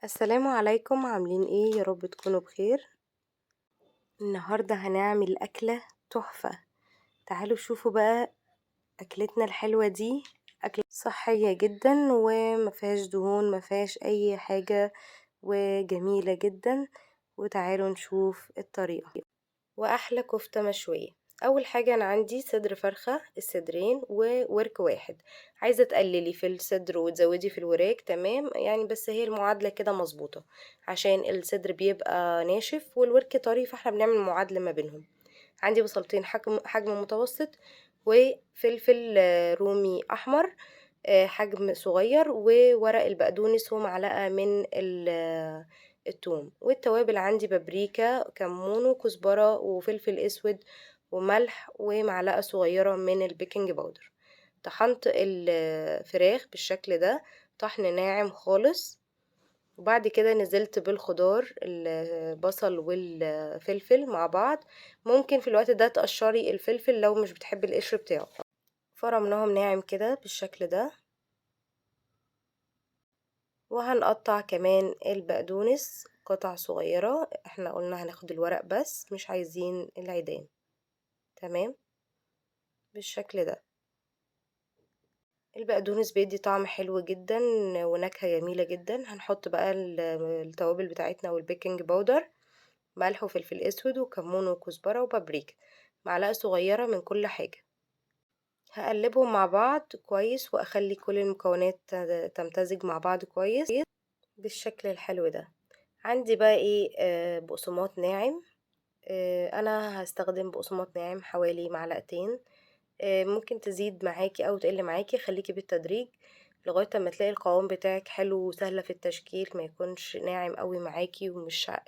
السلام عليكم، عاملين ايه؟ يا رب تكونوا بخير. النهارده هنعمل أكلة تحفة. تعالوا شوفوا بقى أكلتنا الحلوة دي. أكلة صحية جدا ومفيهاش دهون، مفيهاش أي حاجة، وجميلة جدا. وتعالوا نشوف الطريقة. واحلى كفتة مشوية. اول حاجة انا عندي صدر فرخة، الصدرين وورك واحد. عايزة تقللي في الصدر وتزودي في الوراك، تمام يعني، بس هي المعادلة كده مظبوطة، عشان الصدر بيبقى ناشف والورك طري، فاحنا بنعمل معادلة ما بينهم. عندي بصلتين حجم متوسط، وفلفل رومي احمر حجم صغير، وورق البقدونس، ومعلقة من الثوم. والتوابل عندي بابريكا، كمون، وكزبرة، وفلفل اسود، وملح، ومعلقة صغيرة من البيكنج باودر. طحنت الفراخ بالشكل ده، طحن ناعم خالص. وبعد كده نزلت بالخضار، البصل والفلفل مع بعض. ممكن في الوقت ده تقشري الفلفل لو مش بتحبي القشر بتاعه. فرمناهم ناعم كده بالشكل ده. وهنقطع كمان البقدونس قطع صغيرة، احنا قلنا هناخد الورق بس مش عايزين العيدان. تمام بالشكل ده. البقدونس بيدي طعم حلو جدا ونكهة جميلة جدا. هنحط بقى التوابل بتاعتنا والبيكنج باودر، ملح وفلفل اسود وكمون وكزبرة وبابريكا، معلقة صغيرة من كل حاجة. هقلبهم مع بعض كويس، واخلي كل المكونات تمتزج مع بعض كويس بالشكل الحلو ده. عندي بقى ايه بقسماط ناعم. انا هستخدم بقسماط ناعم حوالي معلقتين. ممكن تزيد معاكي او تقل معاكي، خليكي بالتدريج لغايه ما تلاقي القوام بتاعك حلو وسهله في التشكيل، ما يكونش ناعم قوي معاكي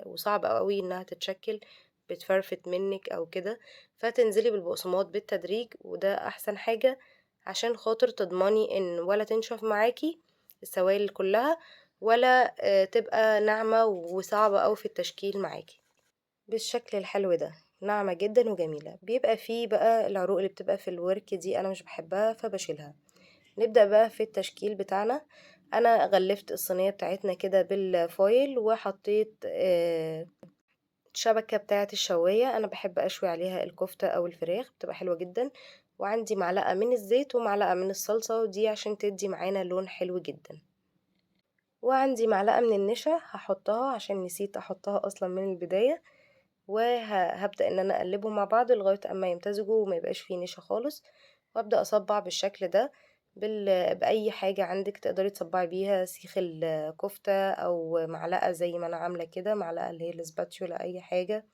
وصعب قوي انها تتشكل، بتفرفت منك او كده. فتنزلي بالبقسماط بالتدريج، وده احسن حاجه عشان خاطر تضمني ان ولا تنشف معاكي السوائل كلها، ولا تبقى ناعمه وصعبه قوي في التشكيل معاكي. بالشكل الحلو ده، ناعمة جدا وجميلة. بيبقى فيه بقى العروق اللي بتبقى في الورك دي انا مش بحبها فبشيلها. نبدأ بقى في التشكيل بتاعنا. انا غلفت الصينية بتاعتنا كده بالفويل، وحطيت الشبكة بتاعة الشواية. انا بحب اشوي عليها الكفتة او الفراخ، بتبقى حلوة جدا. وعندي معلقة من الزيت ومعلقة من الصلصة، ودي عشان تدي معانا لون حلو جدا. وعندي معلقة من النشا هحطها عشان نسيت احطها اصلا من البداية. وهبدأ ان انا اقلبهم مع بعض لغاية اما يمتزجوا وما يبقاش فيه نشا خالص. وابدأ اصبع بالشكل ده بأي حاجة عندك تقدري تصبعي بيها، سيخ الكفتة او معلقة زي ما انا عاملة كده، معلقة اللي هي الاسباتشولا، اي حاجة،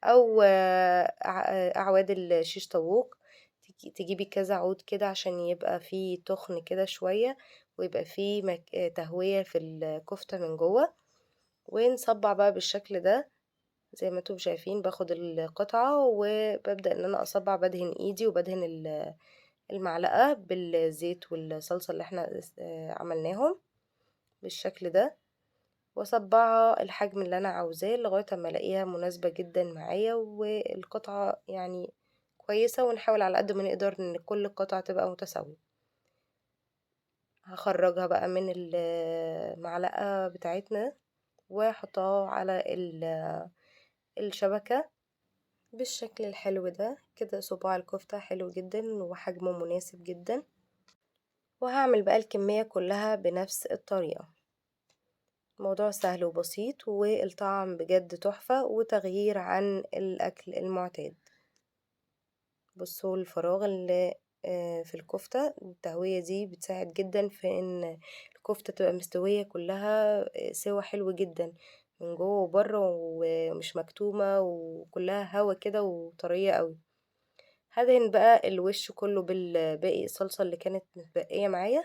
او اعواد الشيش طاووق. تجيبي كذا عود كده عشان يبقى فيه تخن كده شوية، ويبقى فيه تهوية في الكفتة من جوه. ونصبع بقى بالشكل ده زي ما انتم شايفين. باخد القطعة وببدأ ان انا اصبع، بدهن ايدي وبدهن المعلقة بالزيت والصلصة اللي احنا عملناهم بالشكل ده. واصبعها الحجم اللي انا عاوزاه لغاية اما الاقيها مناسبة جدا معايا، والقطعة يعني كويسة. ونحاول على قد ما نقدر ان كل القطع تبقى متساوية. هخرجها بقى من المعلقة بتاعتنا واحطها على الشبكة بالشكل الحلو ده كده. صباع الكفتة حلو جدا وحجمه مناسب جدا. وهعمل بقى الكمية كلها بنفس الطريقة. موضوع سهل وبسيط، والطعم بجد تحفة وتغيير عن الأكل المعتاد. بصوا الفراغ اللي في الكفتة، التهوية دي بتساعد جدا في ان الكفتة تبقى مستوية كلها سوا حلو جدا من جوه وبره، ومش مكتومة، وكلها هوا كده وطرية قوي. هدهن بقى الوش كله بالباقي الصلصة اللي كانت متبقية معايا،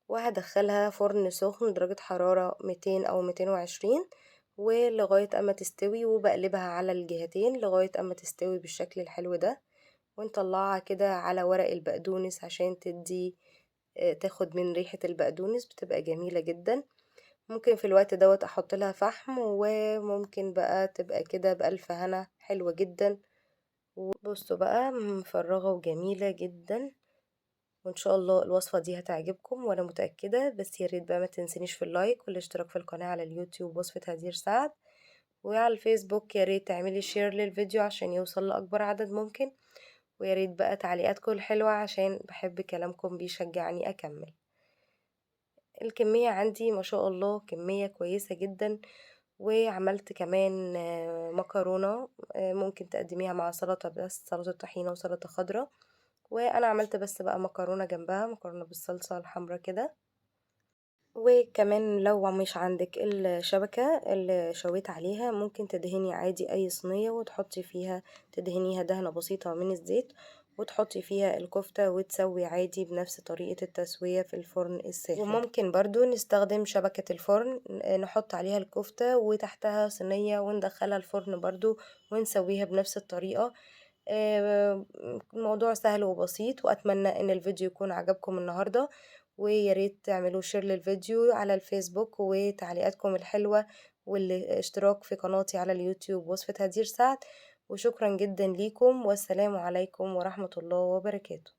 وهدخلها فرن سخن درجة حرارة 200 أو 220، ولغاية أما تستوي. وبقلبها على الجهتين لغاية أما تستوي بالشكل الحلو ده. ونطلعها كده على ورق البقدونس عشان تدي تاخد من ريحة البقدونس، بتبقى جميلة جدا. ممكن في الوقت دوت احط لها فحم، وممكن بقى تبقى كده بألف هنا، حلوة جدا. وبصوا بقى مفرغة وجميلة جدا وإن شاء الله الوصفة دي هتعجبكم وأنا متأكدة. بس يا ريت بقى ما تنسينيش في اللايك والاشتراك في القناة على اليوتيوب وصفة هدير سعد، وعلى الفيسبوك يا ريت تعملي شير للفيديو عشان يوصل لأكبر عدد ممكن، ويا ريت بقى تعليقاتكم الحلوة عشان بحب كلامكم بيشجعني أكمل. الكمية عندي ما شاء الله كمية كويسة جدا، وعملت كمان مكرونة ممكن تقدميها مع سلطة، بس سلطة طحينة وسلطة خضراء، وأنا عملت بس بقى مكرونة جنبها، مكرونة بالصلصة الحمرا كده. وكمان لو مش عندك الشبكة اللي شويت عليها ممكن تدهني عادي أي صينية وتحطي فيها، تدهنيها دهنة بسيطة من الزيت وتحطي فيها الكفتة وتسوي عادي بنفس طريقة التسوية في الفرن الساخن. وممكن برضو نستخدم شبكة الفرن نحط عليها الكفتة وتحتها صينية وندخلها الفرن برضو ونسويها بنفس الطريقة. الموضوع سهل وبسيط، وأتمنى إن الفيديو يكون عجبكم النهاردة، ويا ريت تعملوا شير للفيديو على الفيسبوك وتعليقاتكم الحلوة والاشتراك في قناتي على اليوتيوب وصفة هدير سعد. وشكرا جدا ليكم، والسلام عليكم ورحمة الله وبركاته.